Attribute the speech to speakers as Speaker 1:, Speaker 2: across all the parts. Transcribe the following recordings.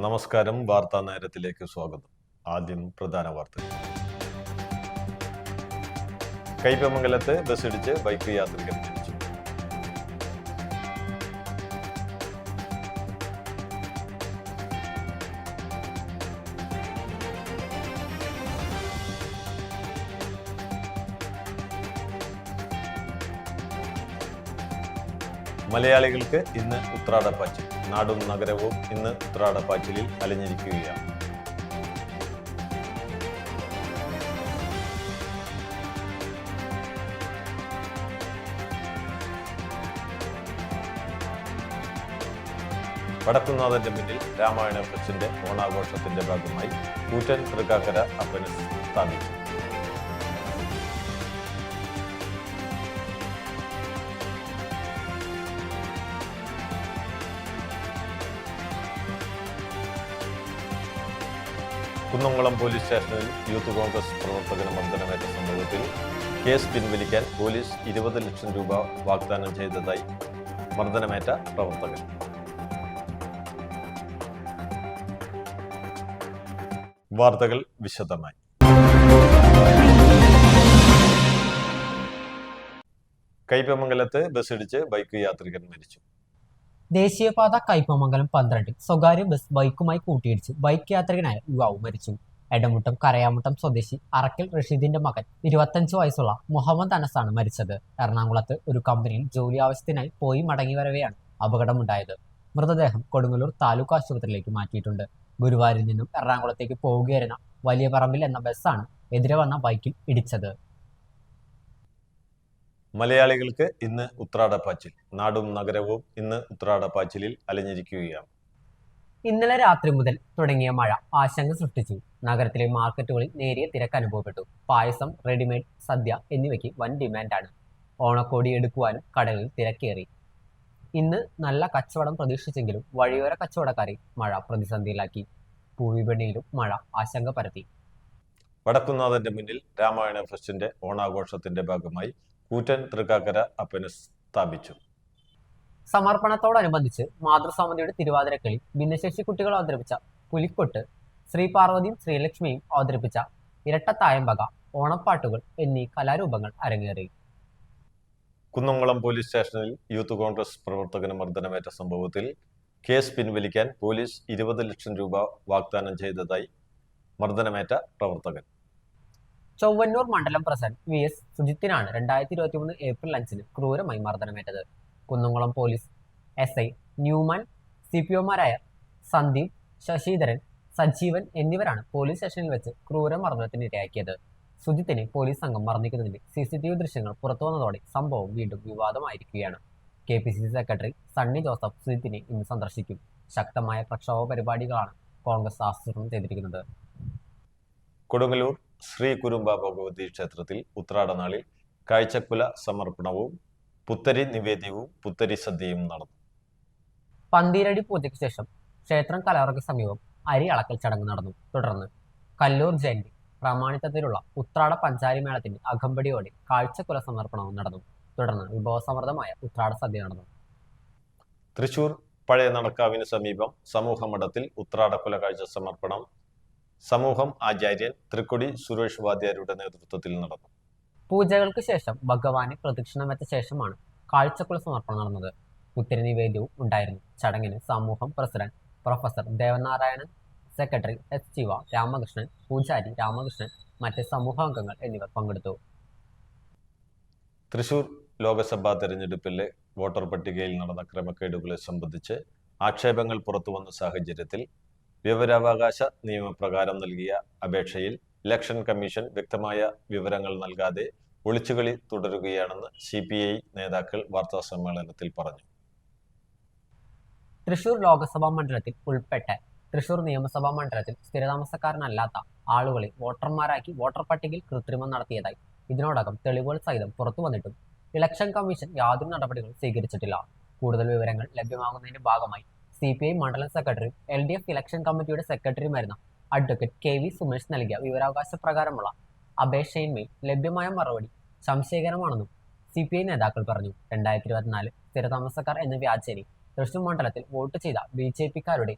Speaker 1: നമസ്കാരം. വാർത്താ നേരത്തിലേക്ക് സ്വാഗതം. ആദ്യം പ്രധാന വാർത്തകൾ. കയ്പമംഗലത്ത് ബസ്സിടിച്ച് ബൈക്ക് യാത്രികൻ മരിച്ചു. മലയാളികൾക്ക് ഇന്ന് ഉത്രാടപ്പാച്ചിൽ. നാടും നഗരവും ഇന്ന് ഉത്രാടപ്പാച്ചിലിൽ അലഞ്ഞിരിക്കുകയാണ്. വടക്കുന്നാഥന്റെ മുന്നിൽ രാമായണ ഫെസ്റ്റിന്റെ ഓണാഘോഷത്തിന്റെ ഭാഗമായി കൂറ്റൻ തൃക്കാക്കര അപ്പന് സ്ഥാപിച്ചു. കുന്നംകുളം പോലീസ് സ്റ്റേഷനിൽ യൂത്ത് കോൺഗ്രസ് പ്രവർത്തകന് മർദ്ദനമേറ്റ സംഭവത്തിൽ കേസ് പിൻവലിക്കാൻ പോലീസ് 20 ലക്ഷം രൂപ വാഗ്ദാനം ചെയ്തതായി മർദ്ദനമേറ്റ പ്രവർത്തകൻ. വാർത്തകൾ വിശദമായി. കയ്പമംഗലത്ത് ബസ്സിടിച്ച് ബൈക്ക് യാത്രികൻ മരിച്ചു.
Speaker 2: ദേശീയപാത കയ്പമംഗലം 12 സ്വകാര്യ ബസ് ബൈക്കുമായി കൂട്ടിയിടിച്ച് ബൈക്ക് യാത്രികനായ യുവാവ് മരിച്ചു. എടമുട്ടം കരയാമുട്ടം സ്വദേശി അറക്കൽ റഷീദിന്റെ മകൻ 25 വയസ്സുള്ള മുഹമ്മദ് അനസാണ് മരിച്ചത്. എറണാകുളത്ത് ഒരു കമ്പനിയിൽ ജോലി ആവശ്യത്തിനായി പോയി മടങ്ങി വരവെയാണ് അപകടമുണ്ടായത്. മൃതദേഹം കൊടുങ്ങല്ലൂർ താലൂക്ക് ആശുപത്രിയിലേക്ക് മാറ്റിയിട്ടുണ്ട്. ഗുരുവായൂരിൽ നിന്നും എറണാകുളത്തേക്ക് പോവുകയായിരുന്ന വലിയ പറമ്പിൽ എന്ന ബസ്സാണ് എതിരെ വന്ന ബൈക്കിൽ ഇടിച്ചത്.
Speaker 1: മലയാളികൾക്ക് ഇന്ന് ഉത്രാടപ്പാച്ചിൽ. നാടും നഗരവും ഇന്ന് ഉത്രാടപ്പാച്ചിലിൽ അലഞ്ഞിരിക്കുകയാണ്.
Speaker 2: ഇന്നലെ രാത്രി മുതൽ തുടങ്ങിയ മഴ ആശങ്ക സൃഷ്ടിച്ചു. നഗരത്തിലെ മാർക്കറ്റുകളിൽ നേരിയ തിരക്ക് അനുഭവപ്പെട്ടു. പായസം, റെഡിമെയ്ഡ്, സദ്യ എന്നിവയ്ക്ക് വൻ ഡിമാൻഡാണ്. ഓണക്കോടി എടുക്കുവാനും കടകളിൽ തിരക്കേറി. ഇന്ന് നല്ല കച്ചവടം പ്രതീക്ഷിച്ചെങ്കിലും വഴിയോര കച്ചവടക്കാരെ മഴ പ്രതിസന്ധിയിലാക്കി. പൂവിപണിയിലും മഴ ആശങ്ക പരത്തി.
Speaker 1: വടക്കുന്നാഥന്റെ മുന്നിൽ രാമായണ ഫെസ്റ്റിന്റെ ഓണാഘോഷത്തിന്റെ ഭാഗമായി കൂറ്റൻ തൃക്കാക്കര അപ്പന് സ്ഥാപിച്ചു.
Speaker 2: സമർപ്പണത്തോടനുബന്ധിച്ച് മാതൃസമിതിയുടെ തിരുവാതിരക്കളി, ഭിന്നശേഷി കുട്ടികൾ അവതരിപ്പിച്ച പുലിക്കൊട്ട്, ശ്രീ പാർവതിയും ശ്രീലക്ഷ്മിയും അവതരിപ്പിച്ച ഇരട്ടത്തായമ്പക, ഓണപ്പാട്ടുകൾ എന്നീ കലാരൂപങ്ങൾ അരങ്ങേറി.
Speaker 1: കുന്നംകുളം പോലീസ് സ്റ്റേഷനിൽ യൂത്ത് കോൺഗ്രസ് പ്രവർത്തകന് മർദ്ദനമേറ്റ സംഭവത്തിൽ കേസ് പിൻവലിക്കാൻ പോലീസ് 20 ലക്ഷം രൂപ വാഗ്ദാനം ചെയ്തതായി മർദ്ദനമേറ്റ പ്രവർത്തകൻ.
Speaker 2: ചൊവ്വന്നൂർ മണ്ഡലം പ്രസിഡന്റ് VS സുജിത്തിനാണ് 2023 ഏപ്രിൽ 5 ക്രൂരമായി മർദ്ദനമേറ്റത്. കുന്നംകുളം പോലീസ് SI ന്യൂമാൻ, CPOമാരായ സന്ദീപ്, ശശിധരൻ, സജീവൻ എന്നിവരാണ് പോലീസ് സ്റ്റേഷനിൽ വെച്ച് ക്രൂരമർദ്ദനത്തിന് ഇരയാക്കിയത്. സുജിത്തിനെ പോലീസ് സംഘം മർദ്ദിക്കുന്നതിന്റെ CCTV ദൃശ്യങ്ങൾ പുറത്തുവന്നതോടെ സംഭവം വീണ്ടും വിവാദമായിരിക്കുകയാണ്. KPCC സെക്രട്ടറി സണ്ണി ജോസഫ് സുജിത്തിനെ ഇന്ന് സന്ദർശിക്കും. ശക്തമായ പ്രക്ഷോഭ പരിപാടികളാണ് കോൺഗ്രസ് ആസൂത്രണം ചെയ്തിരിക്കുന്നത്.
Speaker 1: കൊടുങ്ങല്ലൂർ ശ്രീ കുരുമ്പ ഭഗവതി ക്ഷേത്രത്തിൽ ഉത്രാടനാളിൽ കാഴ്ചക്കുല സമർപ്പണവും പുത്തരി നിവേദ്യവും പുത്തരി സദ്യയും നടന്നു.
Speaker 2: പന്തീരടി പൂജയ്ക്ക് ശേഷം ക്ഷേത്രം കലവറയ്ക്ക് സമീപം അരി അളക്കൽ ചടങ്ങ് നടന്നു. തുടർന്ന് കല്ലൂർ ജയന്തി പ്രാമാണിത്വത്തിലുള്ള ഉത്രാട പഞ്ചാരി മേളത്തിന്റെ അകമ്പടിയോടെ കാഴ്ചക്കുല സമർപ്പണവും നടന്നു. തുടർന്ന് വിഭവസമൃദ്ധമായ ഉത്രാട സദ്യ നടന്നു.
Speaker 1: തൃശൂർ പഴയ നടക്കാവിന് സമീപം സമൂഹ മഠത്തിൽ ഉത്രാടക്കുല കാഴ്ച സമർപ്പണം സമൂഹം ആചാര്യൻ തൃക്കൊടി സുരേഷ് വാദ്യാരുടെ നേതൃത്വത്തിൽ നടന്നു.
Speaker 2: പൂജകൾക്ക് ശേഷം ഭഗവാനെ പ്രദക്ഷിണം വെച്ച ശേഷമാണ് കാഴ്ചക്കുല സമർപ്പണം നടന്നത്. പുത്തരി നിവേദ്യവും ഉണ്ടായിരുന്നു. ചടങ്ങിന് സമൂഹം president professor Devanarayanan, secretary S Shiva, Ramakrishnan, പൂജാരി രാമകൃഷ്ണൻ, മറ്റ് സമൂഹാംഗങ്ങൾ എന്നിവർ പങ്കെടുത്തു.
Speaker 1: തൃശൂർ ലോക്സഭാ തെരഞ്ഞെടുപ്പിലെ വോട്ടർ പട്ടികയിൽ നടന്ന ക്രമക്കേടുകളെ സംബന്ധിച്ച് ആക്ഷേപങ്ങൾ പുറത്തുവന്ന സാഹചര്യത്തിൽ വിവരാവകാശ നിയമപ്രകാരം നൽകിയ അപേക്ഷയിൽ ഇലക്ഷൻ കമ്മീഷൻ വ്യക്തമായ വിവരങ്ങൾ നൽകാതെ ഒളിച്ചുകളി തുടരുകയാണെന്ന് CPI നേതാക്കൾ വാർത്താസമ്മേളനത്തിൽ പറഞ്ഞു.
Speaker 2: തൃശൂർ ലോക്സഭാ മണ്ഡലത്തിൽ ഉൾപ്പെട്ട തൃശൂർ നിയമസഭാ മണ്ഡലത്തിൽ സ്ഥിരതാമസക്കാരനല്ലാത്ത ആളുകളെ വോട്ടർമാരാക്കി വോട്ടർ പട്ടികയിൽ കൃത്രിമം നടത്തിയതായി ഇതിനോടകം തെളിവുകൾ സഹിതം പുറത്തു വന്നിട്ടും ഇലക്ഷൻ കമ്മീഷൻ യാതൊരു നടപടികളും സ്വീകരിച്ചിട്ടില്ല. കൂടുതൽ വിവരങ്ങൾ ലഭ്യമാകുന്നതിന്റെ ഭാഗമായി CPI മണ്ഡലം സെക്രട്ടറി LDF ഇലക്ഷൻ കമ്മിറ്റിയുടെ സെക്രട്ടറിയുമായിരുന്ന അഡ്വക്കേറ്റ് KV സുമേഷ് നൽകിയ വിവരാവകാശ പ്രകാരമുള്ള അപേക്ഷയിന്മേൽ ലഭ്യമായ മറുപടി സംശയകരമാണെന്നും CPI നേതാക്കൾ പറഞ്ഞു. 2024 സ്ഥിരതാമസക്കാർ എന്ന വ്യാജേന തൃശൂർ മണ്ഡലത്തിൽ വോട്ട് ചെയ്ത BJPക്കാരുടെ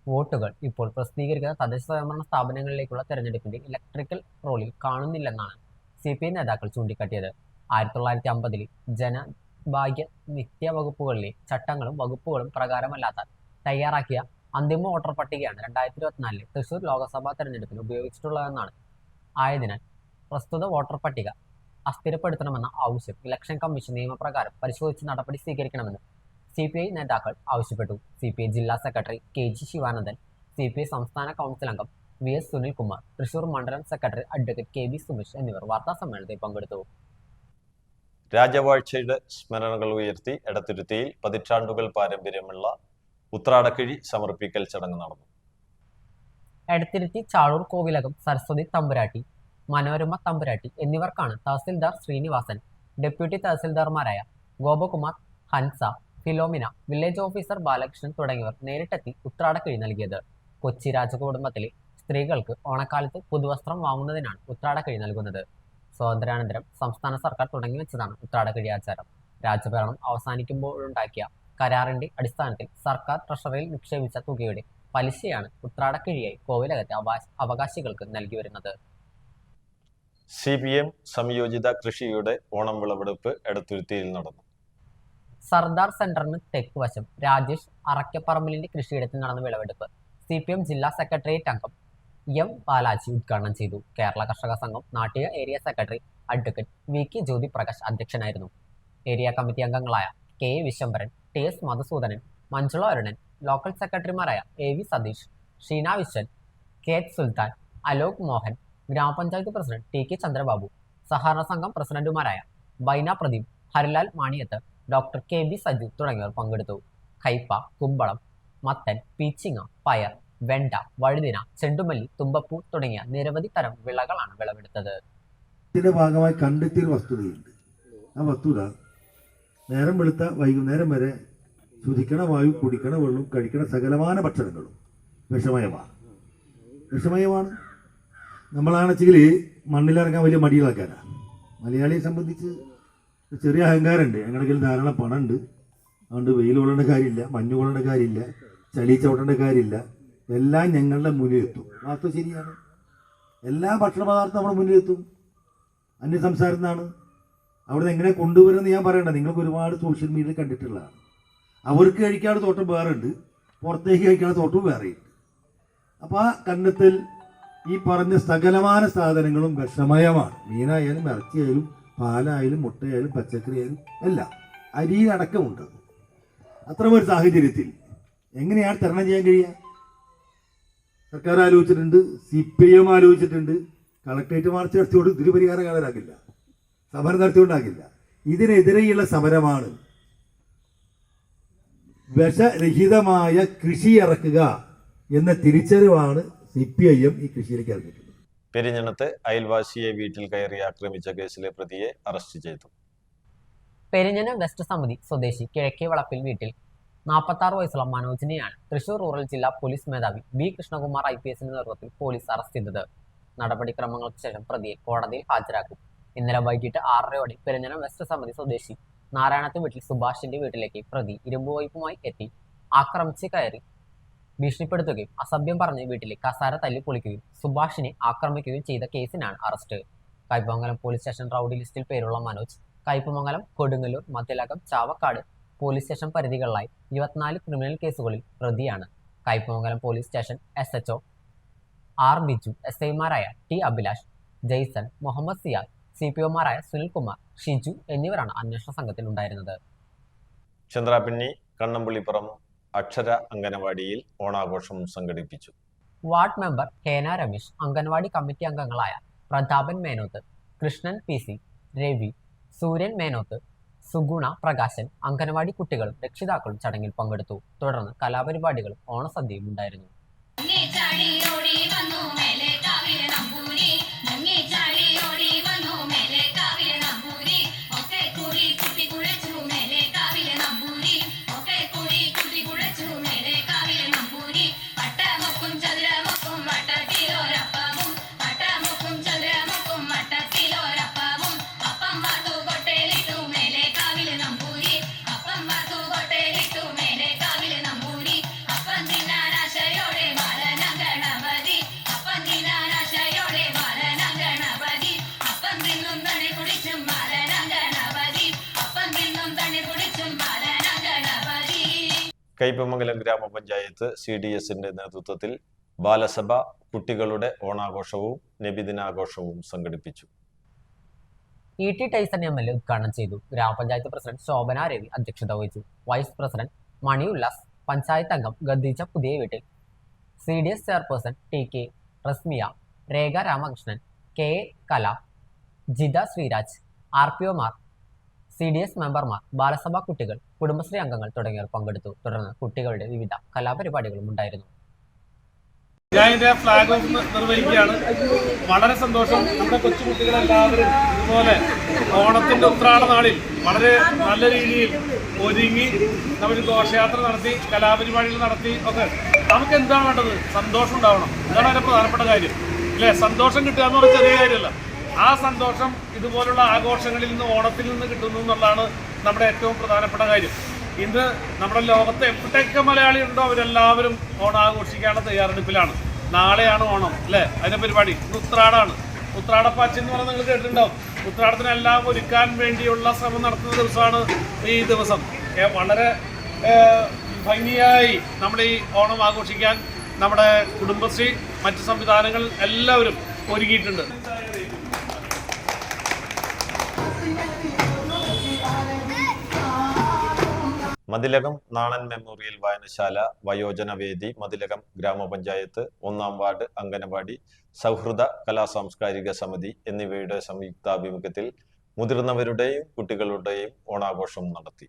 Speaker 2: വോട്ടുകൾ ഇപ്പോൾ പ്രസിദ്ധീകരിക്കുന്ന തദ്ദേശ സ്വയംഭരണ സ്ഥാപനങ്ങളിലേക്കുള്ള തെരഞ്ഞെടുപ്പിന്റെ ഇലക്ട്രിക്കൽ റോളിൽ കാണുന്നില്ലെന്നാണ് CPI നേതാക്കൾ ചൂണ്ടിക്കാട്ടിയത്. 1950 ജനഭാഗ്യ നിത്യ വകുപ്പുകളിലെ ചട്ടങ്ങളും വകുപ്പുകളും പ്രകാരമല്ലാത്ത തയ്യാറാക്കിയ അന്തിമ വോട്ടർ പട്ടികയാണ് 2024 തൃശൂർ ലോക്സഭാ തെരഞ്ഞെടുപ്പിന് ഉപയോഗിച്ചിട്ടുള്ളതെന്നാണ്. ആയതിനാൽ പ്രസ്തുത വോട്ടർ പട്ടിക അസ്ഥിരപ്പെടുത്തണമെന്ന ആവശ്യം ഇലക്ഷൻ കമ്മീഷൻ നിയമപ്രകാരം പരിശോധിച്ച് നടപടി സ്വീകരിക്കണമെന്ന് CPI നേതാക്കൾ ആവശ്യപ്പെട്ടു. CPI ജില്ലാ സെക്രട്ടറി KG ശിവാനന്ദൻ, CPI സംസ്ഥാന കൗൺസിൽ അംഗം VS സുനിൽകുമാർ, തൃശൂർ മണ്ഡലം സെക്രട്ടറി അഡ്വക്കേറ്റ് KB സുമേഷ് എന്നിവർ വാർത്താസമ്മേളനത്തിൽ പങ്കെടുത്തു.
Speaker 1: രാജവാഴ്ചയുടെ സ്മരണകൾ ഉയർത്തി എടത്തുരുത്തിയിൽ പതിറ്റാണ്ടുകൾ പാരമ്പര്യമുള്ള ഉത്രാടക്കിഴി സമർപ്പിക്കൽ ചടങ്ങ് നടന്നു.
Speaker 2: എടത്തിരുത്തി ചാളൂർ കോവിലകം സരസ്വതി തമ്പുരാട്ടി, മനോരമ തമ്പുരാട്ടി എന്നിവർക്കാണ് തഹസിൽദാർ ശ്രീനിവാസൻ, ഡെപ്യൂട്ടി തഹസിൽദാർമാരായ ഗോപകുമാർ, ഹൻസ, ഫിലോമിന, വില്ലേജ് ഓഫീസർ ബാലകൃഷ്ണൻ തുടങ്ങിയവർ നേരിട്ടെത്തി ഉത്രാടക്കിഴി നൽകിയത്. കൊച്ചി രാജകുടുംബത്തിലെ സ്ത്രീകൾക്ക് ഓണക്കാലത്ത് പുതുവസ്ത്രം വാങ്ങുന്നതിനാണ് ഉത്രാടക്കിഴി നൽകുന്നത്. സ്വാതന്ത്ര്യാനന്തരം സംസ്ഥാന സർക്കാർ തുടങ്ങിവെച്ചതാണ് ഉത്രാടക്കിഴി ആചാരം. രാജഭരണം അവസാനിക്കുമ്പോഴുണ്ടാക്കിയ കരാറിന്റെ അടിസ്ഥാനത്തിൽ സർക്കാർ ട്രഷറിയിൽ നിക്ഷേപിച്ച തുകയുടെ പലിശയാണ് ഉത്രാടക്കിഴിയായി കോവിലകത്തെ അവകാശികൾക്ക് നൽകി വരുന്നത്.
Speaker 1: CPM സംയോജിത കൃഷിയുടെ ഓണം വിളവെടുപ്പ് എടത്തുരുത്തിയിൽ നടന്നു.
Speaker 2: സർദാർ സെന്ററിന് തെക്ക് വശം രാജേഷ് അറക്കപ്പറമ്പിലിന്റെ കൃഷിയിടത്തിൽ നടന്ന വിളവെടുപ്പ് CPM ജില്ലാ സെക്രട്ടേറിയറ്റ് അംഗം M ബാലാജി ഉദ്ഘാടനം ചെയ്തു. കേരള കർഷക സംഘം Nattika area secretary advocate VK Jyothi Prakash അധ്യക്ഷനായിരുന്നു. ഏരിയ കമ്മിറ്റി അംഗങ്ങളായ KA Vishwambharan, TS Madhusoodanan, Manjula Arunan, local സെക്രട്ടറിമാരായ AV സതീഷ്, ഷീന വിശ്വൻ, KH സുൽത്താൻ, അലോക് മോഹൻ, ഗ്രാമപഞ്ചായത്ത് പ്രസിഡന്റ് TK ചന്ദ്രബാബു, സഹകരണ സംഘം പ്രസിഡന്റുമാരായ ബൈന പ്രദീപ്, ഹരിലാൽ മാണിയത്ത്, ഡോക്ടർ KB സജു തുടങ്ങിയവർ പങ്കെടുത്തു. കൈപ്പ, കുമ്പളം, മത്തൻ, പീച്ചിങ്ങ, പയർ, വെണ്ട, വഴുതിന, ചെണ്ടുമല്ലി, തുമ്പപ്പൂ തുടങ്ങിയ നിരവധി തരം വിളകളാണ് വിളവെടുത്തത്.
Speaker 3: ഇതിന്റെ ഭാഗമായി കണ്ടെത്തിയൊരു വസ്തുതയുണ്ട്. ആ വസ്തുത നേരം വെളുത്ത വൈകുന്നേരം വരെ ശ്വസിക്കണ വായു, കുടിക്കണ വെള്ളം, കഴിക്കണ സകലമാന ഭക്ഷണങ്ങളും വിഷമയമാണ്. നമ്മളാണെച്ചെങ്കിൽ മണ്ണിലിറങ്ങാൻ വലിയ മടികളാക്കാനാണ്. മലയാളിയെ സംബന്ധിച്ച് ചെറിയ അഹങ്കാരമുണ്ട്. ഞങ്ങളുടെ കയ്യിൽ ധാരാളം പണമുണ്ട്, അതുകൊണ്ട് വെയിൽ കൊള്ളേണ്ട കാര്യമില്ല, മഞ്ഞ് കൊള്ളേണ്ട കാര്യമില്ല, ചളി ചവിട്ടേണ്ട കാര്യമില്ല, എല്ലാം ഞങ്ങളുടെ മുന്നിലെത്തും. വാസ്തു ശരിയാണ്. എല്ലാ ഭക്ഷണ പദാർത്ഥവും നമ്മുടെ മുന്നിലെത്തും. അന്യ സംസാരം എന്നാണ്. അവിടെ എങ്ങനെ കൊണ്ടുവരുമെന്ന് ഞാൻ പറയണ്ട. നിങ്ങൾക്ക് ഒരുപാട് സോഷ്യൽ മീഡിയയിൽ കണ്ടിട്ടുള്ളതാണ്. അവർക്ക് കഴിക്കാനുള്ള തോട്ടം വേറെ ഉണ്ട്, പുറത്തേക്ക് കഴിക്കാനുള്ള തോട്ടവും വേറെയുണ്ട്. അപ്പോൾ ആ കണ്ടെത്തൽ ഈ പറഞ്ഞ സകലമാന സാധനങ്ങളും വിഷമയമാണ്. മീനായാലും ഇറച്ചിയായാലും പാലായാലും മുട്ടയായാലും പച്ചക്കറിയായാലും എല്ലാം, അരിയിലടക്കമുണ്ട്. അത്തരമൊരു സാഹചര്യത്തിൽ എങ്ങനെയാണ് തരണം ചെയ്യാൻ കഴിയുക? സർക്കാർ ആലോചിച്ചിട്ടുണ്ട്, CPM ആലോചിച്ചിട്ടുണ്ട്. കളക്ടറേറ്റ് മാർച്ച് നടത്തിയോട് ഇതിന് പരിഹാരം കാണാനാകില്ല, സമരം നടത്തിയോണ്ടാകില്ല. ഇതിനെതിരെയുള്ള സമരമാണ്. വിഷരഹിതമായ കൃഷി ഇറക്കുക എന്ന തിരിച്ചറിവാണ് CPIM ഈ കൃഷിയിലേക്ക് ഇറങ്ങിയിട്ടുള്ളത്.
Speaker 1: പെരിഞ്ഞനത്ത് അയൽവാസിയെ വീട്ടിൽ കയറി ആക്രമിച്ച കേസിലെ പ്രതിയെ അറസ്റ്റ് ചെയ്തു.
Speaker 2: പെരിഞ്ഞനം വെസ്റ്റ് സമിതി സ്വദേശി കിഴക്കേ വളപ്പിൽ വീട്ടിൽ 46 വയസ്സുള്ള മനോജിനെയാണ് തൃശൂർ റൂറൽ ജില്ലാ പോലീസ് മേധാവി B കൃഷ്ണകുമാർ IPSന്റെ നേതൃത്വത്തിൽ പോലീസ് അറസ്റ്റ് ചെയ്തത്. നടപടിക്രമങ്ങൾക്ക് ശേഷം പ്രതിയെ കോടതിയിൽ ഹാജരാക്കും. ഇന്നലെ വൈകിട്ട് 6:30 പെരിഞ്ഞനം വെസ്റ്റ് സമിതി സ്വദേശി നാരായണത്ത് വീട്ടിൽ സുഭാഷിന്റെ വീട്ടിലേക്ക് പ്രതി ഇരുമ്പുവയ്പുമായി എത്തി ആക്രമിച്ച് കയറി ഭീഷണിപ്പെടുത്തുകയും അസഭ്യം പറഞ്ഞ് വീട്ടിലെ കസാര തല്ലി പൊളിക്കുകയും സുഭാഷിനെ ആക്രമിക്കുകയും ചെയ്ത കേസിനാണ് arrest. Kaipamangalam police station rowdy ലിസ്റ്റിൽ പേരുള്ള മനോജ് കയ്പമംഗലം, കൊടുങ്ങല്ലൂർ, മദ്യലകം, ചാവക്കാട് പോലീസ് സ്റ്റേഷൻ പരിധികളിലായി 24 ക്രിമിനൽ കേസുകളിൽ പ്രതിയാണ്. Kaipamangalam police station SHO R Biju, SIമാരായ T അഭിലാഷ്, ജെയ്സൺ, മുഹമ്മദ് സിയാൽ, CPOമാരായ സുനിൽകുമാർ, ഷിജു എന്നിവരാണ് അന്വേഷണ സംഘത്തിൽ ഉണ്ടായിരുന്നത്.
Speaker 1: ചന്ദ്രാപിണ്ണി കണ്ണമ്പുള്ളിപ്പുറം അക്ഷര അംഗനവാടിയിൽ ഓണാഘോഷം സംഘടിപ്പിച്ചു.
Speaker 2: Ward member Hena Ramesh, anganwadi committee അംഗങ്ങളായ പ്രതാപൻ മേനോത്ത്, കൃഷ്ണൻ PC, രവി, സൂര്യൻ മേനോത്ത്, സുഗുണ പ്രകാശൻ, അംഗൻവാടി കുട്ടികളും രക്ഷിതാക്കളും ചടങ്ങിൽ പങ്കെടുത്തു. തുടർന്ന് കലാപരിപാടികളും ഓണസദ്യയും ഉണ്ടായിരുന്നു.
Speaker 4: അപ്പം
Speaker 1: കയ്പമംഗലം ഗ്രാമപഞ്ചായത്ത് CDSന്റെ നേതൃത്വത്തിൽ ബാലസഭ കുട്ടികളുടെ ഓണാഘോഷവും നബിദിനാഘോഷവും സംഘടിപ്പിച്ചു.
Speaker 2: E.T. ടൈസൺ MLA ഉദ്ഘാടനം ചെയ്തു. ഗ്രാമപഞ്ചായത്ത് പ്രസിഡന്റ് ശോഭന രവി അധ്യക്ഷത വഹിച്ചു. വൈസ് പ്രസിഡന്റ് മണി ഉല്ലാസ്, പഞ്ചായത്ത് അംഗം ഖദീജ പുതിയ വീട്ടിൽ, CDS ചെയർപേഴ്സൺ TK റസ്മിയ, രേഖ രാമകൃഷ്ണൻ, KA കല, ജിത ശ്രീരാജ്, RPOമാർ, CDS മെമ്പർമാർ, ബാലസഭാ കുട്ടികൾ, കുടുംബശ്രീ അംഗങ്ങൾ തുടങ്ങിയവർ പങ്കെടുത്തു. തുടർന്ന് കുട്ടികളുടെ വിവിധ കലാപരിപാടികളും ഉണ്ടായിരുന്നു.
Speaker 4: ഞാൻ ഇതിന്റെ ഫ്ലാഗ് ഓഫ് നിർവഹിക്കുകയാണ്. വളരെ സന്തോഷം. നമ്മുടെ കൊച്ചുകുട്ടികളെല്ലാവരും ഇതുപോലെ ഓണത്തിന്റെ ഉത്രാട നാളിൽ വളരെ നല്ല രീതിയിൽ ഒരുങ്ങി നമ്മൾ ഘോഷയാത്ര നടത്തി, കലാപരിപാടികൾ നടത്തി ഒക്കെ. നമുക്ക് എന്താണ് വേണ്ടത്? സന്തോഷം ഉണ്ടാവണം. ഇതാണ് അതിന്റെ പ്രധാനപ്പെട്ട കാര്യം, അല്ലേ? സന്തോഷം കിട്ടുക എന്ന് പറഞ്ഞാൽ ചെറിയ കാര്യമല്ല. ആ സന്തോഷം ഇതുപോലുള്ള ആഘോഷങ്ങളിൽ നിന്ന്, ഓണത്തിൽ നിന്ന് കിട്ടുന്നു എന്നുള്ളതാണ് നമ്മുടെ ഏറ്റവും പ്രധാനപ്പെട്ട കാര്യം. ഇന്ന് നമ്മുടെ ലോകത്ത് എവിടെയൊക്കെ മലയാളി ഉണ്ടോ അവരെല്ലാവരും ഓണം ആഘോഷിക്കാനുള്ള തയ്യാറെടുപ്പിലാണ്. നാളെയാണ് ഓണം, അല്ലേ? അതിന്റെ പരിപാടി ഇന്ന് ഉത്രാടാണ്. ഉത്രാടപ്പാച്ചി എന്ന് പറഞ്ഞാൽ നിങ്ങൾ കേട്ടിട്ടുണ്ടാവും. ഉത്രാടത്തിനെല്ലാം ഒരുക്കാൻ വേണ്ടിയുള്ള ശ്രമം നടത്തുന്ന ദിവസമാണ് ഈ ദിവസം. വളരെ ഭംഗിയായി നമ്മുടെ ഈ ഓണം ആഘോഷിക്കാൻ നമ്മുടെ കുടുംബശ്രീ, മറ്റ് സംവിധാനങ്ങൾ എല്ലാവരും ഒരുങ്ങിയിട്ടുണ്ട്.
Speaker 1: മതിലകം നാണൻ മെമ്മോറിയൽ വായനശാല, വയോജന വേദി, മതിലകം ഗ്രാമപഞ്ചായത്ത്, 1-ാം വാർഡ് അംഗനവാടി, സൗഹൃദ കലാസാംസ്കാരിക സമിതി എന്നിവയുടെ സംയുക്താഭിമുഖ്യത്തിൽ മുതിർന്നവരുടെയും കുട്ടികളുടെയും ഓണാഘോഷം നടത്തി.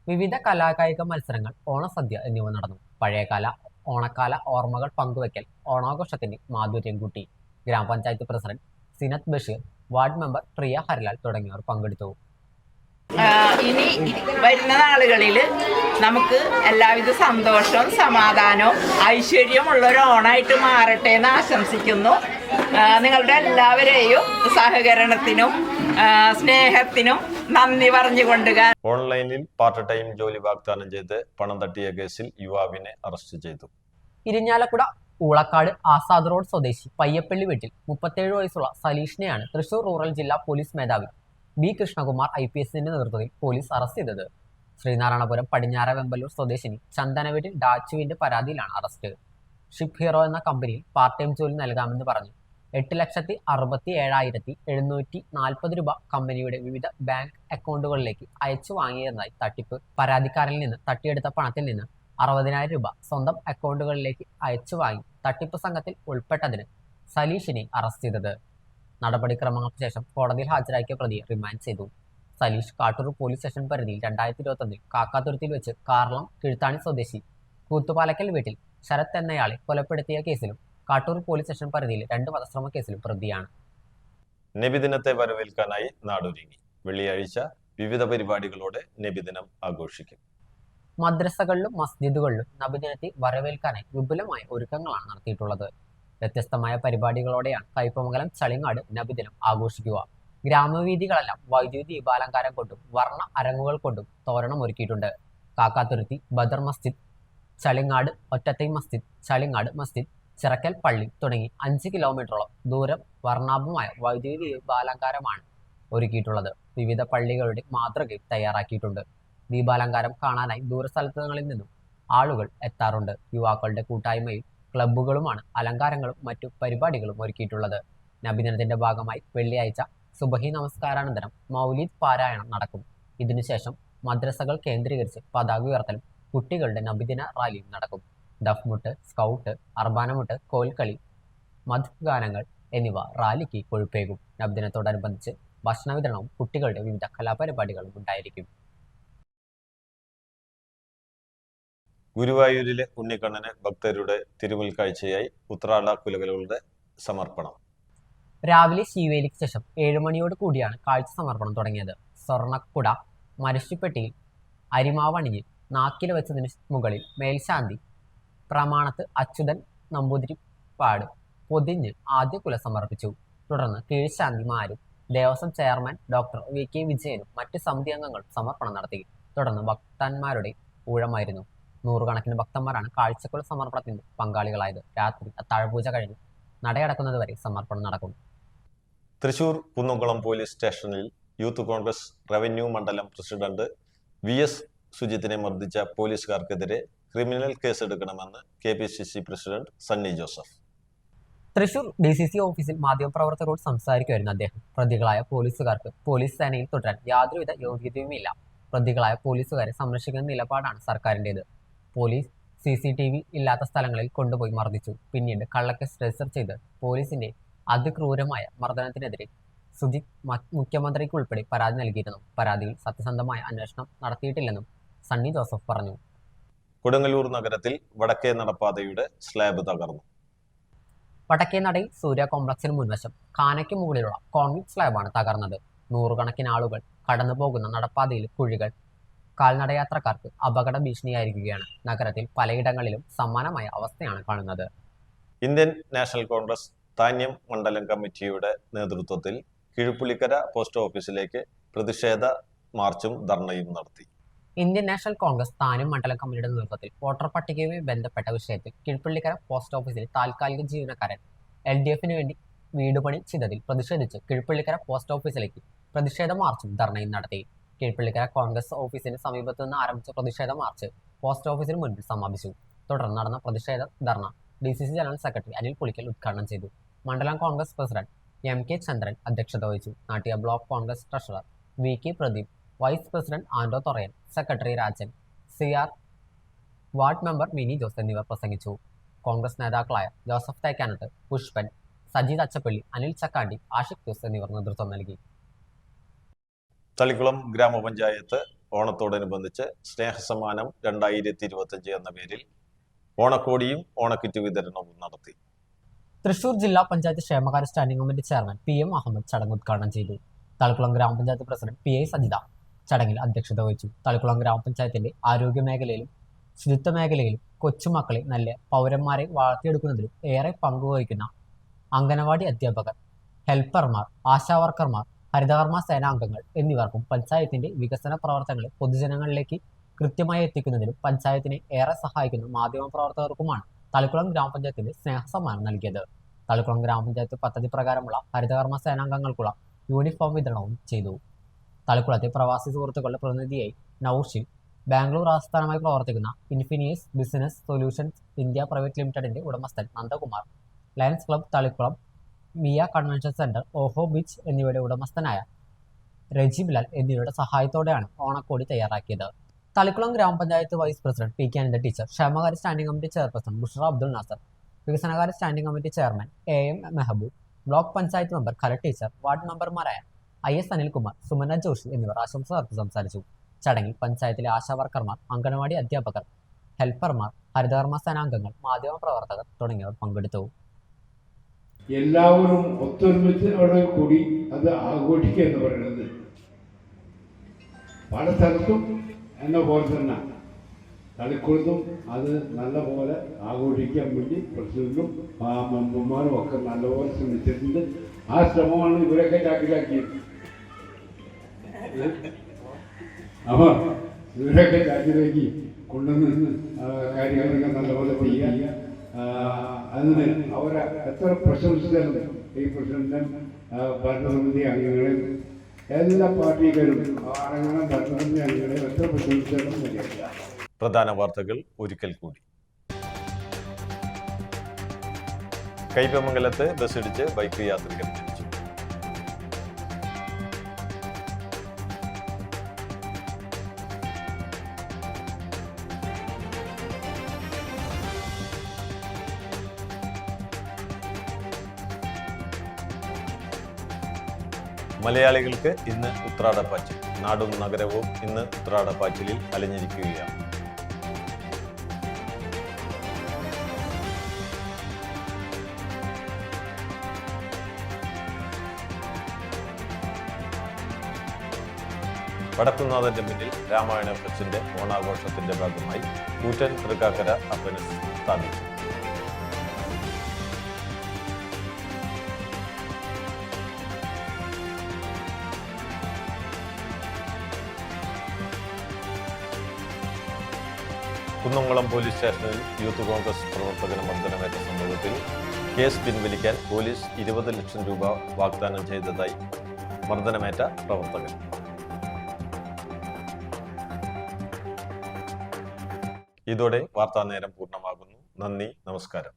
Speaker 2: വിവിധ കലാകായിക മത്സരങ്ങൾ, ഓണസദ്യ എന്നിവ നടന്നു. പഴയകാല ഓണക്കാല ഓർമ്മകൾ പങ്കുവയ്ക്കൽ ഓണാഘോഷത്തിന് മാധുര്യം കൂട്ടി. ഗ്രാമപഞ്ചായത്ത് president Sinath Basheer, ward member Priya Harilal തുടങ്ങിയവർ പങ്കെടുത്തു.
Speaker 5: ഇനി വരുന്ന നാളുകളിൽ നമുക്ക് എല്ലാവിധ സന്തോഷവും സമാധാനവും ഐശ്വര്യമുള്ളൊരു ഓണായിട്ട് മാറട്ടെ എന്ന് ആശംസിക്കുന്നു. നിങ്ങളുടെ എല്ലാവരെയും സഹകരണത്തിനും സ്നേഹത്തിനും നന്ദി പറഞ്ഞുകൊണ്ട്.
Speaker 1: ഓൺലൈനിൽ പാർട്ട് ടൈം ജോലി വാഗ്ദാനം ചെയ്ത് പണം തട്ടിയ കേസിൽ യുവാവിനെ അറസ്റ്റ് ചെയ്തു.
Speaker 2: ഇരിഞ്ഞാലക്കുട ഊളക്കാട് ആസാദ് റോഡ് സ്വദേശി പയ്യപ്പള്ളി വീട്ടിൽ 37 വയസ്സുള്ള സലീഷിനെയാണ് തൃശൂർ റൂറൽ ജില്ലാ പോലീസ് മേധാവി B. കൃഷ്ണകുമാർ IPSന്റെ നേതൃത്വത്തിൽ പോലീസ് അറസ്റ്റ് ചെയ്തത്. ശ്രീനാരായണപുരം പടിഞ്ഞാറ വെമ്പലൂർ സ്വദേശിനി ചന്ദനവീട്ടിൽ ഡാച്ചുവിന്റെ പരാതിയിലാണ് അറസ്റ്റ്. ഷിപ്പ് ഹീറോ എന്ന കമ്പനിയിൽ പാർട്ട് ടൈം ജോലി നൽകാമെന്ന് പറഞ്ഞ് 8,67,740 രൂപ കമ്പനിയുടെ വിവിധ ബാങ്ക് അക്കൗണ്ടുകളിലേക്ക് അയച്ചു വാങ്ങിയതായി തട്ടിപ്പ്. പരാതിക്കാരിൽ നിന്ന് തട്ടിയെടുത്ത പണത്തിൽ നിന്ന് 60,000 രൂപ സ്വന്തം അക്കൗണ്ടുകളിലേക്ക് അയച്ചു വാങ്ങി തട്ടിപ്പ് സംഘത്തിൽ ഉൾപ്പെട്ടതിന് സലീഷിനെ അറസ്റ്റ് ചെയ്തത്. നടപടിക്രമങ്ങൾക്ക് ശേഷം കോടതിയിൽ ഹാജരാക്കിയ പ്രതിയെ റിമാൻഡ് ചെയ്തു. സലീഷ് കാട്ടൂർ പോലീസ് സ്റ്റേഷൻ പരിധിയിൽ 2021 കാക്കാതുരുത്തിയിൽ വെച്ച് കാർളം കിഴുത്താണി സ്വദേശി കൂത്തുപാലക്കൽ വീട്ടിൽ ശരത് എന്നയാളെ കൊലപ്പെടുത്തിയ കേസിലും കാട്ടൂർ പോലീസ് സ്റ്റേഷൻ പരിധിയിൽ 2 വധശ്രമ കേസിലും പ്രതിയാണ്.
Speaker 1: നബിദിനത്തെ വരവേൽക്കാനായി നാടൊരുങ്ങി. വെള്ളിയാഴ്ച വിവിധ പരിപാടികളോടെ നബിദിനം ആഘോഷിക്കും.
Speaker 2: മദ്രസകളിലും മസ്ജിദുകളിലും നബിദിനത്തെ വരവേൽക്കാനായി വിപുലമായ ഒരുക്കങ്ങളാണ് നടത്തിയിട്ടുള്ളത്. വ്യത്യസ്തമായ പരിപാടികളോടെയാണ് കയ്പമംഗലം ചളിങ്ങാട് നബിദിനം ആഘോഷിക്കുക. ഗ്രാമവീഥികളെല്ലാം വൈദ്യുതി ദീപാലങ്കാരം കൊണ്ടും വർണ്ണ അരങ്ങുകൾ കൊണ്ടും തോരണം ഒരുക്കിയിട്ടുണ്ട്. കാക്കാതുരുത്തി ബദർ മസ്ജിദ്, ചളിങ്ങാട് ഒറ്റത്തൈ മസ്ജിദ്, ചളിങ്ങാട് മസ്ജിദ്, ചിറക്കൽ പള്ളി തുടങ്ങി 5 കിലോമീറ്ററോളം ദൂരം വർണ്ണാഭമായ വൈദ്യുതി ദീപാലങ്കാരമാണ് ഒരുക്കിയിട്ടുള്ളത്. വിവിധ പള്ളികളുടെ മാതൃകയും തയ്യാറാക്കിയിട്ടുണ്ട്. ദീപാലങ്കാരം കാണാനായി ദൂരസ്ഥലങ്ങളിൽ നിന്നും ആളുകൾ എത്താറുണ്ട്. യുവാക്കളുടെ കൂട്ടായ്മയും ക്ലബ്ബുകളുമാണ് അലങ്കാരങ്ങളും മറ്റു പരിപാടികളും ഒരുക്കിയിട്ടുള്ളത്. നബിദിനത്തിന്റെ ഭാഗമായി വെള്ളിയാഴ്ച സുബഹി നമസ്കാരാനന്തരം മൗലിദ് പാരായണം നടക്കും. ഇതിനുശേഷം മദ്രസകൾ കേന്ദ്രീകരിച്ച് പതാക ഉയർത്തലും കുട്ടികളുടെ നബിദിന റാലിയും നടക്കും. ദഫ്മുട്ട്, സ്കൗട്ട്, അർബാനമുട്ട്, കോൽക്കളി, മധു ഗാനങ്ങൾ എന്നിവ റാലിക്ക് കൊഴുപ്പേകും. നബിദിനത്തോടനുബന്ധിച്ച് ഭക്ഷണ വിതരണവും കുട്ടികളുടെ വിവിധ കലാപരിപാടികളും ഉണ്ടായിരിക്കും.
Speaker 1: ഗുരുവായൂരിലെ ഉണ്ണിക്കണ്ണന് ഭക്തരുടെ തിരുമുൽ കാഴ്ചയായി ഉത്രാട കുലകളുടെ സമർപ്പണം.
Speaker 2: രാവിലെ ശീവേലിക്ക് ശേഷം 7 മണിയോട് കൂടിയാണ് കാഴ്ച സമർപ്പണം തുടങ്ങിയത്. സ്വർണ്ണക്കുട മരശിപ്പെട്ടിയിൽ അരിമാവണിഞ്ഞ് നാക്കിൽ വെച്ചതിന് മുകളിൽ മേൽശാന്തി പ്രമാണത്ത് അച്യുതൻ നമ്പൂതിരിപ്പാട് പൊതിഞ്ഞ് ആദ്യ കുല സമർപ്പിച്ചു. തുടർന്ന് കീഴ്ശാന്തിമാരും ദേവസ്വം ചെയർമാൻ ഡോക്ടർ VK വിജയനും മറ്റ് സമിതി അംഗങ്ങളും സമർപ്പണം നടത്തി. തുടർന്ന് ഭക്തന്മാരുടെ ഊഴമായിരുന്നു. 100 കണക്കിന് ഭക്തന്മാരാണ് കാഴ്ചക്കുല സമർപ്പണത്തിന് പങ്കാളികളായത്. രാത്രി അത്താഴപൂജ കഴിഞ്ഞ് നടയടക്കുന്നതുവരെ സമർപ്പണം നടക്കും.
Speaker 1: തൃശൂർ കുന്നംകുളം പോലീസ് സ്റ്റേഷനിൽ യൂത്ത് കോൺഗ്രസ് റവന്യൂ മണ്ഡലം പ്രസിഡന്റ് VS സുജിത്തിനെ മർദ്ദിച്ച പോലീസുകാർക്കെതിരെ ക്രിമിനൽ കേസെടുക്കണമെന്ന് KPCC president Sunny Joseph.
Speaker 2: Thrissur DCC ഓഫീസിൽ മാധ്യമപ്രവർത്തകരോട് സംസാരിക്കുകയായിരുന്നു അദ്ദേഹം. പ്രതികളായ പോലീസുകാർക്ക് പോലീസ് സേനയിൽ തുടരാൻ യാതൊരുവിധ യോഗ്യതയുമില്ല. പ്രതികളായ പോലീസുകാരെ സംരക്ഷിക്കുന്ന നിലപാടാണ് സർക്കാരിൻ്റേത്. പോലീസ് CCTV ഇല്ലാത്ത സ്ഥലങ്ങളിൽ കൊണ്ടുപോയി മർദ്ദിച്ചു. പിന്നീട് കള്ളക്കേസ് രജിസ്റ്റർ ചെയ്ത് പോലീസിന്റെ അതിക്രൂരമായ മർദ്ദനത്തിനെതിരെ സുജിത് മുഖ്യമന്ത്രിക്ക് ഉൾപ്പെടെ പരാതി നൽകിയിരുന്നു. പരാതിയിൽ സത്യസന്ധമായ അന്വേഷണം നടത്തിയിട്ടില്ലെന്നും സണ്ണി ജോസഫ് പറഞ്ഞു.
Speaker 1: കൊടുങ്ങല്ലൂർ നഗരത്തിൽ വടക്കേ നടപ്പാതയുടെ സ്ലാബ് തകർന്നു.
Speaker 2: വടക്കേനടയിൽ സൂര്യ കോംപ്ലക്സിന് മുൻവശം കാനയ്ക്ക് മുകളിലുള്ള കോൺക്രീറ്റ് സ്ലാബാണ് തകർന്നത്. നൂറുകണക്കിന് ആളുകൾ കടന്നു പോകുന്ന നടപ്പാതയിൽ കുഴികൾ കാൽനടയാത്രക്കാർക്ക് അപകട ഭീഷണിയായിരിക്കുകയാണ്. നഗരത്തിൽ പലയിടങ്ങളിലും സമാനമായ അവസ്ഥയാണ് കാണുന്നത്.
Speaker 1: ഇന്ത്യൻ നാഷണൽ കോൺഗ്രസ് താന്യം മണ്ഡലം കമ്മിറ്റിയുടെ നേതൃത്വത്തിൽ കിഴുപ്പുള്ളിക്കര പോസ്റ്റ് ഓഫീസിലേക്ക് പ്രതിഷേധ മാർച്ചും ധർണയും നടത്തി.
Speaker 2: ഇന്ത്യൻ നാഷണൽ കോൺഗ്രസ് താന്യം മണ്ഡലം കമ്മിറ്റിയുടെ നേതൃത്വത്തിൽ വോട്ടർ പട്ടികയുമായി ബന്ധപ്പെട്ട വിഷയത്തിൽ കിഴുപ്പള്ളിക്കര പോസ്റ്റ് ഓഫീസിൽ താൽക്കാലിക ജീവനക്കാരൻ LDFന് വേണ്ടി വീടുപണി ചെയ്തതിൽ പ്രതിഷേധിച്ച് കിഴുപ്പള്ളിക്കര പോസ്റ്റ് ഓഫീസിലേക്ക് പ്രതിഷേധ മാർച്ചും ധർണയും നടത്തി. കിഴുപ്പള്ളിക്കര കോൺഗ്രസ് ഓഫീസിന് സമീപത്തു നിന്ന് ആരംഭിച്ച പ്രതിഷേധ മാർച്ച് പോസ്റ്റ് ഓഫീസിന് മുൻപിൽ സമാപിച്ചു. തുടർന്ന് നടന്ന പ്രതിഷേധ dharna DCC general secretary Anil Pulikkal ഉദ്ഘാടനം ചെയ്തു. മണ്ഡലം കോൺഗ്രസ് പ്രസിഡന്റ് MK ചന്ദ്രൻ അധ്യക്ഷത വഹിച്ചു. Nattika block Congress treasurer VK Pradeep, vice president Ando Thorayan, secretary Rajan, CR, ward member Mini Jose എന്നിവർ പ്രസംഗിച്ചു. കോൺഗ്രസ് നേതാക്കളായ ജോസഫ് തേക്കാനത്ത്, പുഷ്പൻ, സജീദ് അച്ചപ്പള്ളി, അനിൽ ചക്കാണ്ടി, ആഷിഖ് ജോസ് എന്നിവർ നേതൃത്വം നൽകി.
Speaker 1: തളിക്കുളം ഗ്രാമപഞ്ചായത്ത് ഓണത്തോടനുബന്ധിച്ച് സ്നേഹസമ്മാനം 2025 എന്ന പേരിൽ ഓണക്കോടിയും ഓണക്കിറ്റ് വിതരണവും നടത്തി.
Speaker 2: തൃശൂർ ജില്ലാ പഞ്ചായത്ത് ക്ഷേമകാര്യ standing committee chairman PM Ahammed ചടങ്ങ് ഉദ്ഘാടനം ചെയ്തു. തളിക്കുളം ഗ്രാമപഞ്ചായത്ത് പ്രസിഡന്റ് PI സജിത ചടങ്ങിൽ അധ്യക്ഷത വഹിച്ചു. തളിക്കുളം ഗ്രാമപഞ്ചായത്തിന്റെ ആരോഗ്യ മേഖലയിലും ശുചിത്വ മേഖലയിലും കൊച്ചുമക്കളെ നല്ല പൗരന്മാരെ വളർത്തിയെടുക്കുന്നതിലും ഏറെ പങ്കുവഹിക്കുന്ന അംഗനവാടി അധ്യാപകർ, ഹെൽപ്പർമാർ, ആശാവർക്കർമാർ, ഹരിതകർമ്മ സേനാംഗങ്ങൾ എന്നിവർക്കും പഞ്ചായത്തിന്റെ വികസന പ്രവർത്തനങ്ങളെ പൊതുജനങ്ങളിലേക്ക് കൃത്യമായി എത്തിക്കുന്നതിലും പഞ്ചായത്തിനെ ഏറെ സഹായിക്കുന്ന മാധ്യമപ്രവർത്തകർക്കുമാണ് തളിക്കുളം ഗ്രാമപഞ്ചായത്തിന്റെ സ്നേഹസമ്മാനം നൽകിയത്. തളിക്കുളം ഗ്രാമപഞ്ചായത്ത് പദ്ധതി പ്രകാരമുള്ള ഹരിതകർമ്മ സേനാംഗങ്ങൾക്കുള്ള യൂണിഫോം വിതരണവും ചെയ്തു. തളിക്കുളത്തെ പ്രവാസി സുഹൃത്തുക്കളുടെ പ്രതിനിധിയായി നൌഷിൽ, ബാംഗ്ലൂർ ആസ്ഥാനമായി പ്രവർത്തിക്കുന്ന Infinius business solutions India private ലിമിറ്റഡിന്റെ ഉടമസ്ഥൻ Nandakumar, Lions club Thalikulam, Mia convention centre, ഓഹോ ബീച്ച് എന്നിവയുടെ ഉടമസ്ഥനായ രജിബിലാൽ എന്നിവരുടെ സഹായത്തോടെയാണ് ഓണക്കോടി തയ്യാറാക്കിയത്. തളിക്കുളം ഗ്രാമപഞ്ചായത്ത് vice president PK Anitha teacher, ക്ഷേമകാര്യ standing committee chairperson Bushra Abdul Nasar, വികസനകാര്യ standing committee chairman AM Mehaboob, block panchayat member Kala teacher, ward മെമ്പർമാരായ IS അനിൽകുമാർ, സുമന ജോഷി എന്നിവർ ആശംസ അർപ്പിച്ച് സംസാരിച്ചു. ചടങ്ങിൽ പഞ്ചായത്തിലെ ആശാവർക്കർമാർ, അംഗനവാടി അധ്യാപകർ, ഹെൽപ്പർമാർ, ഹരിതകർമ്മ സേനാംഗങ്ങൾ, മാധ്യമപ്രവർത്തകർ തുടങ്ങിയവർ പങ്കെടുത്തു.
Speaker 6: എല്ലാവരും ഒത്തൊരുമിച്ചോടെ കൂടി അത് ആഘോഷിക്കുക എന്ന് പറയുന്നത് പല സ്ഥലത്തും എന്ന പോലെ തന്നെ തളിക്കുളത്തും അത് നല്ല പോലെ ആഘോഷിക്കാൻ വേണ്ടി പ്രസിഡന്റും മെമ്പർമാരും ഒക്കെ നല്ലപോലെ ശ്രമിച്ചിട്ടുണ്ട്. ആ ശ്രമമാണ് ഇവരൊക്കെ ചാക്കിലാക്കിയത്. അപ്പോൾ ഇവരൊക്കെ ചാക്കിലാക്കി കൊണ്ടുവന്ന് കാര്യങ്ങളൊക്കെ നല്ലപോലെ ചെയ്യുക. അതിന് അവരെ എത്ര പ്രശംസിച്ചാലും ഈ പ്രസിഡന്റും ഭരണസമിതി അംഗങ്ങളെയും എല്ലാ പാർട്ടിക്കാരും അടങ്ങുന്ന ഭരണസമിതി അംഗങ്ങളെയും എത്ര പ്രശംസിച്ചാലും മതിയായില്ല.
Speaker 1: പ്രധാന വാർത്തകൾ ഒരിക്കൽ കൂടി. കൈപ്പമംഗലത്ത് ബസ്സിടിച്ച് ബൈക്ക് യാത്രികൻ മരിച്ചു. മലയാളികൾക്ക് ഇന്ന് ഉത്രാടപ്പാച്ചിൽ. നാടും നഗരവും ഇന്ന് ഉത്രാടപ്പാച്ചിലിൽ അലഞ്ഞിരിക്കുകയാണ്. വടക്കുന്നാഥന്റെ മുന്നിൽ രാമായണ ഫെസ്റ്റിന്റെ ഓണാഘോഷത്തിന്റെ ഭാഗമായി കൂറ്റൻ തൃക്കാക്കര അപ്പനസ് സ്ഥാപിച്ചു. കുന്നംകുളം പോലീസ് സ്റ്റേഷനിൽ യൂത്ത് കോൺഗ്രസ് പ്രവർത്തകന് മർദ്ദനമേറ്റ സംഭവത്തിൽ കേസ് പിൻവലിക്കാൻ പോലീസ് 20 ലക്ഷം രൂപ വാഗ്ദാനം ചെയ്തതായി മർദ്ദനമേറ്റ പ്രവർത്തകൻ. ഇതോടെ വാർത്താ നേരം പൂർണ്ണമാകുന്നു. നന്ദി, നമസ്കാരം.